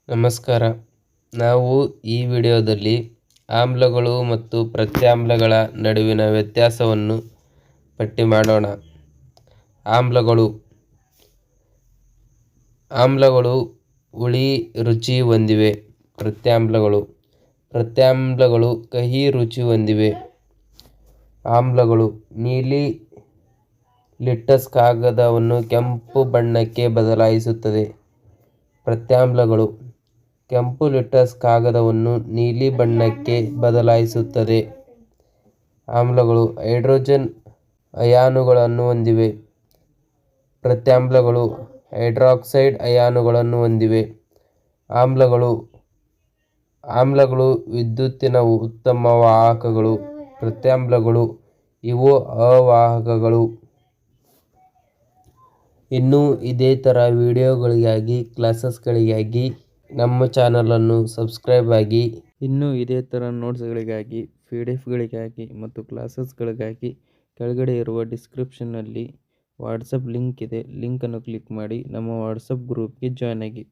ನಮಸ್ಕಾರ. ನಾವು ಈ ವಿಡಿಯೋದಲ್ಲಿ ಆಮ್ಲಗಳು ಮತ್ತು ಪ್ರತ್ಯಾಮ್ಲಗಳ ನಡುವಿನ ವ್ಯತ್ಯಾಸವನ್ನು ಪಟ್ಟಿ ಮಾಡೋಣ. ಆಮ್ಲಗಳು ಹುಳಿ ರುಚಿ ಹೊಂದಿವೆ. ಪ್ರತ್ಯಾಮ್ಲಗಳು ಕಹಿ ರುಚಿ ಹೊಂದಿವೆ. ಆಮ್ಲಗಳು ನೀಲಿ ಲಿಟ್ಮಸ್ ಕಾಗದವನ್ನು ಕೆಂಪು ಬಣ್ಣಕ್ಕೆ ಬದಲಾಯಿಸುತ್ತದೆ. ಪ್ರತ್ಯಾಮ್ಲಗಳು ಕೆಂಪು ಲಿಟ್ಮಸ್ ಕಾಗದವನ್ನು ನೀಲಿ ಬಣ್ಣಕ್ಕೆ ಬದಲಾಯಿಸುತ್ತದೆ. ಆಮ್ಲಗಳು ಹೈಡ್ರೋಜನ್ ಅಯಾನುಗಳನ್ನು ಹೊಂದಿವೆ. ಪ್ರತ್ಯಾಮ್ಲಗಳು ಹೈಡ್ರಾಕ್ಸೈಡ್ ಅಯಾನುಗಳನ್ನು ಹೊಂದಿವೆ. ಆಮ್ಲಗಳು ವಿದ್ಯುತ್ತಿನ ಉತ್ತಮ ವಾಹಕಗಳು. ಪ್ರತ್ಯಾಮ್ಲಗಳು ಇವು ಅವಾಹಕಗಳು. ಇನ್ನೂ ಇದೇ ಥರ ವಿಡಿಯೋಗಳಿಗಾಗಿ ಕ್ಲಾಸಸ್ಗಳಿಗಾಗಿ ನಮ್ಮ ಚಾನಲನ್ನು ಸಬ್ಸ್ಕ್ರೈಬ್ ಆಗಿ. ಇನ್ನೂ ಇದೇ ಥರ ನೋಟ್ಸ್ಗಳಿಗಾಗಿ PDF ಮತ್ತು ಕ್ಲಾಸಸ್ಗಳಿಗಾಗಿ ಕೆಳಗಡೆ ಇರುವ ಡಿಸ್ಕ್ರಿಪ್ಷನ್ನಲ್ಲಿ ವಾಟ್ಸಪ್ ಲಿಂಕ್ ಇದೆ. ಲಿಂಕನ್ನು ಕ್ಲಿಕ್ ಮಾಡಿ ನಮ್ಮ ವಾಟ್ಸಪ್ ಗ್ರೂಪ್ಗೆ ಜಾಯ್ನ್ ಆಗಿ.